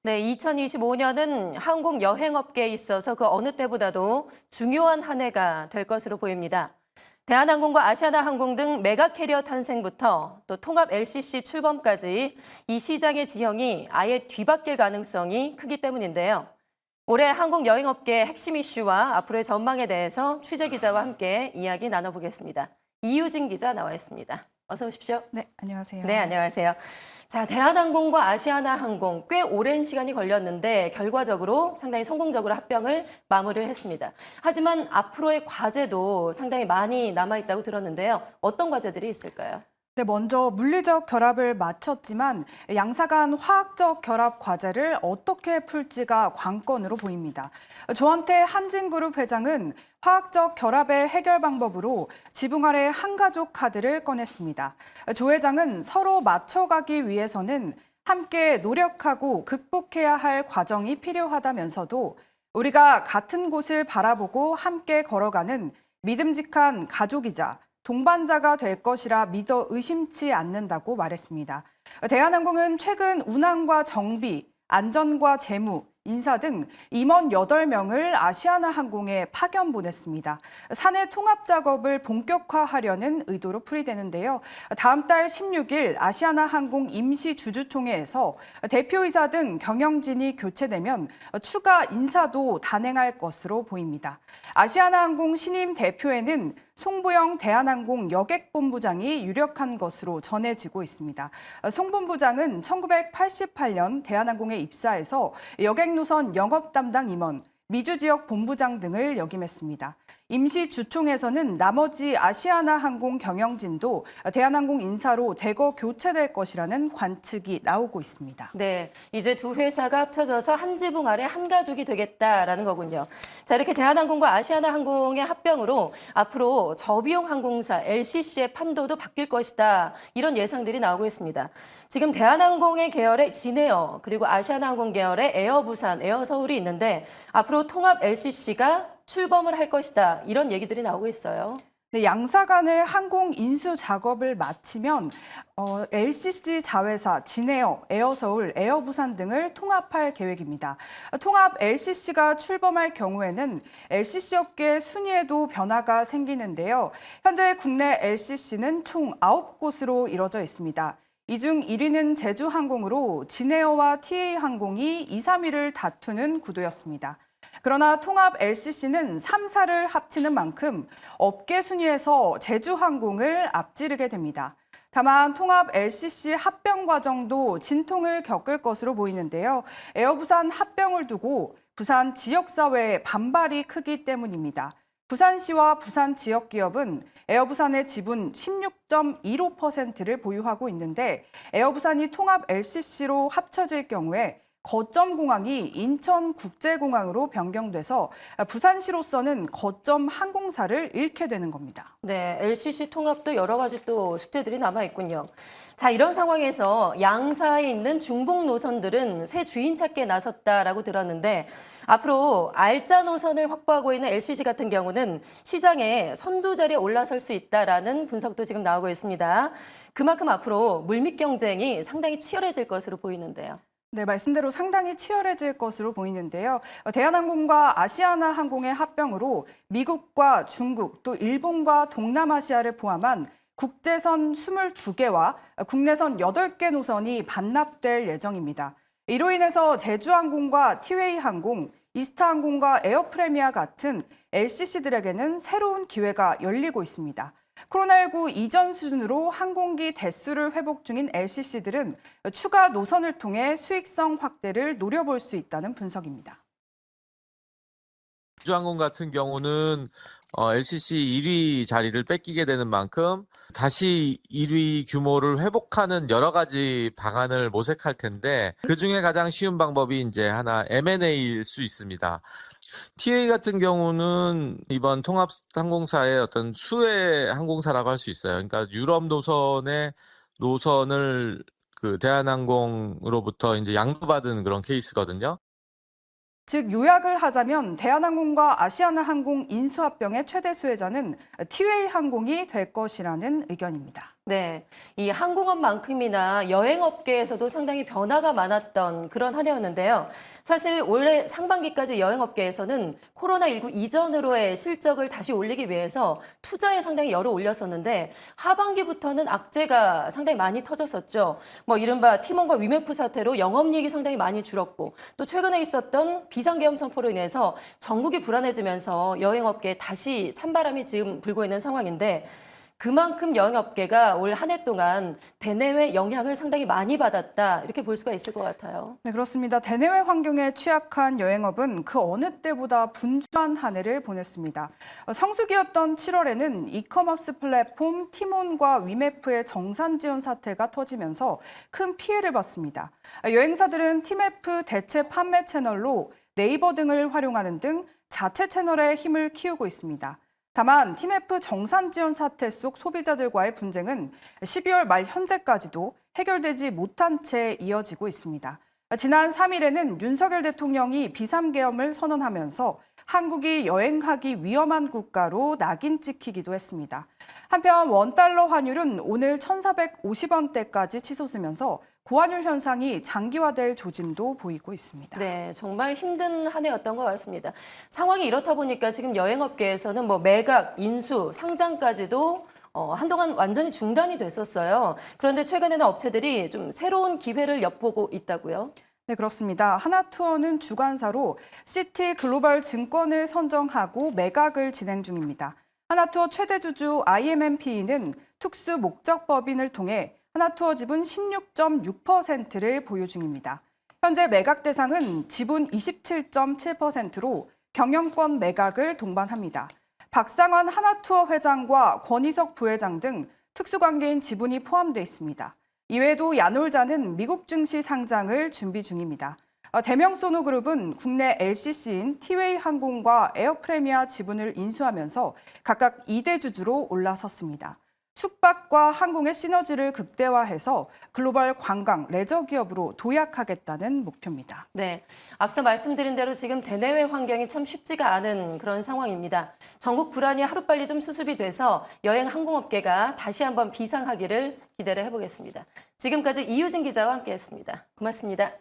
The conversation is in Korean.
네, 2025년은 항공 여행업계에 있어서 그 어느 때보다도 중요한 한 해가 될 것으로 보입니다. 대한항공과 아시아나항공 등 메가 캐리어 탄생부터 또 통합 LCC 출범까지 이 시장의 지형이 아예 뒤바뀔 가능성이 크기 때문인데요. 올해 항공 여행업계의 핵심 이슈와 앞으로의 전망에 대해서 취재 기자와 함께 이야기 나눠보겠습니다. 이유진 기자 나와 있습니다. 어서 오십시오. 네, 안녕하세요. 네, 안녕하세요. 자, 대한항공과 아시아나항공 꽤 오랜 시간이 걸렸는데 결과적으로 상당히 성공적으로 합병을 마무리를 했습니다. 하지만 앞으로의 과제도 상당히 많이 남아있다고 들었는데요. 어떤 과제들이 있을까요? 네, 먼저 물리적 결합을 마쳤지만 양사 간 화학적 결합 과제를 어떻게 풀지가 관건으로 보입니다. 조한태 한진그룹 회장은 화학적 결합의 해결 방법으로 지붕 아래 한가족 카드를 꺼냈습니다. 조 회장은 서로 맞춰가기 위해서는 함께 노력하고 극복해야 할 과정이 필요하다면서도 우리가 같은 곳을 바라보고 함께 걸어가는 믿음직한 가족이자 동반자가 될 것이라 믿어 의심치 않는다고 말했습니다. 대한항공은 최근 운항과 정비, 안전과 재무, 인사 등 임원 8명을 아시아나항공에 파견 보냈습니다. 사내 통합 작업을 본격화하려는 의도로 풀이되는데요. 다음 달 16일 아시아나항공 임시 주주총회에서 대표이사 등 경영진이 교체되면 추가 인사도 단행할 것으로 보입니다. 아시아나항공 신임 대표에는 송보영 대한항공 여객본부장이 유력한 것으로 전해지고 있습니다. 송 본부장은 1988년 대한항공에 입사해서 여객 노선 영업 담당 임원, 미주 지역 본부장 등을 역임했습니다. 임시 주총에서는 나머지 아시아나항공 경영진도 대한항공 인사로 대거 교체될 것이라는 관측이 나오고 있습니다. 네, 이제 두 회사가 합쳐져서 한 지붕 아래 한 가족이 되겠다라는 거군요. 자, 이렇게 대한항공과 아시아나항공의 합병으로 앞으로 저비용 항공사 LCC의 판도도 바뀔 것이다. 이런 예상들이 나오고 있습니다. 지금 대한항공의 계열의 진에어 그리고 아시아나항공 계열의 에어부산, 에어서울이 있는데 앞으로 통합 LCC가 출범을 할 것이다. 이런 얘기들이 나오고 있어요. 네, 양사 간의 항공 인수 작업을 마치면 LCC 자회사, 진에어, 에어서울, 에어부산 등을 통합할 계획입니다. 통합 LCC가 출범할 경우에는 LCC 업계 순위에도 변화가 생기는데요. 현재 국내 LCC는 총 9곳으로 이뤄져 있습니다. 이 중 1위는 제주항공으로 진에어와 TA항공이 2, 3위를 다투는 구도였습니다. 그러나 통합 LCC는 3사를 합치는 만큼 업계 순위에서 제주항공을 앞지르게 됩니다. 다만 통합 LCC 합병 과정도 진통을 겪을 것으로 보이는데요. 에어부산 합병을 두고 부산 지역사회의 반발이 크기 때문입니다. 부산시와 부산 지역기업은 에어부산의 지분 16.15%를 보유하고 있는데 에어부산이 통합 LCC로 합쳐질 경우에 거점 공항이 인천국제공항으로 변경돼서 부산시로서는 거점 항공사를 잃게 되는 겁니다. 네, LCC 통합도 여러 가지 또 숙제들이 남아 있군요. 자, 이런 상황에서 양사에 있는 중복 노선들은 새 주인 찾기에 나섰다라고 들었는데 앞으로 알짜 노선을 확보하고 있는 LCC 같은 경우는 시장에 선두 자리에 올라설 수 있다라는 분석도 지금 나오고 있습니다. 그만큼 앞으로 물밑 경쟁이 상당히 치열해질 것으로 보이는데요. 네, 말씀대로 상당히 치열해질 것으로 보이는데요. 대한항공과 아시아나항공의 합병으로 미국과 중국, 또 일본과 동남아시아를 포함한 국제선 22개와 국내선 8개 노선이 반납될 예정입니다. 이로 인해서 제주항공과 티웨이항공, 이스타항공과 에어프레미아 같은 LCC들에게는 새로운 기회가 열리고 있습니다. 코로나19 이전 수준으로 항공기 대수를 회복 중인 LCC들은 추가 노선을 통해 수익성 확대를 노려볼 수 있다는 분석입니다. 제주항공 같은 경우는 LCC 1위 자리를 뺏기게 되는 만큼 다시 1위 규모를 회복하는 여러 가지 방안을 모색할 텐데 그중에 가장 쉬운 방법이 이제 하나 M&A일 수 있습니다. TA 같은 경우는 이번 통합 항공사의 어떤 수혜 항공사라고 할 수 있어요. 그러니까 유럽 노선을 그 대한항공으로부터 이제 양도받은 그런 케이스거든요. 즉 요약을 하자면 대한항공과 아시아나항공 인수합병의 최대 수혜자는 티웨이항공이 될 것이라는 의견입니다. 네, 이 항공업만큼이나 여행업계에서도 상당히 변화가 많았던 그런 한 해였는데요. 사실 올해 상반기까지 여행업계에서는 코로나19 이전으로의 실적을 다시 올리기 위해서 투자에 상당히 열을 올렸었는데 하반기부터는 악재가 상당히 많이 터졌었죠. 뭐 이른바 팀원과 위메프 사태로 영업이익이 상당히 많이 줄었고 또 최근에 있었던 비상계엄 선포로 인해서 전국이 불안해지면서 여행업계에 다시 찬바람이 지금 불고 있는 상황인데 그만큼 여행업계가 올 한 해 동안 대내외 영향을 상당히 많이 받았다 이렇게 볼 수가 있을 것 같아요. 네, 그렇습니다. 대내외 환경에 취약한 여행업은 그 어느 때보다 분주한 한 해를 보냈습니다. 성수기였던 7월에는 이커머스 플랫폼 티몬과 위메프의 정산 지원 사태가 터지면서 큰 피해를 봤습니다. 여행사들은 티메프 대체 판매 채널로 네이버 등을 활용하는 등 자체 채널에 힘을 키우고 있습니다. 다만 티메프 정산 지원 사태 속 소비자들과의 분쟁은 12월 말 현재까지도 해결되지 못한 채 이어지고 있습니다. 지난 3일에는 윤석열 대통령이 비상계엄을 선언하면서 한국이 여행하기 위험한 국가로 낙인 찍히기도 했습니다. 한편 원달러 환율은 오늘 1,450원대까지 치솟으면서 고환율 현상이 장기화될 조짐도 보이고 있습니다. 네, 정말 힘든 한 해였던 것 같습니다. 상황이 이렇다 보니까 지금 여행업계에서는 뭐 매각, 인수, 상장까지도 한동안 완전히 중단이 됐었어요. 그런데 최근에는 업체들이 좀 새로운 기회를 엿보고 있다고요? 네, 그렇습니다. 하나투어는 주관사로 시티 글로벌 증권을 선정하고 매각을 진행 중입니다. 하나투어 최대 주주 IMMP는 특수 목적법인을 통해 하나투어 지분 16.6%를 보유 중입니다. 현재 매각 대상은 지분 27.7%로 경영권 매각을 동반합니다. 박상원 하나투어 회장과 권희석 부회장 등 특수관계인 지분이 포함되어 있습니다. 이외에도 야놀자는 미국 증시 상장을 준비 중입니다. 대명 소노그룹은 국내 LCC인 티웨이 항공과 에어프레미아 지분을 인수하면서 각각 2대 주주로 올라섰습니다. 숙박과 항공의 시너지를 극대화해서 글로벌 관광, 레저 기업으로 도약하겠다는 목표입니다. 네, 앞서 말씀드린 대로 지금 대내외 환경이 참 쉽지가 않은 그런 상황입니다. 전국 불안이 하루빨리 좀 수습이 돼서 여행 항공업계가 다시 한번 비상하기를 기대를 해보겠습니다. 지금까지 이유진 기자와 함께했습니다. 고맙습니다.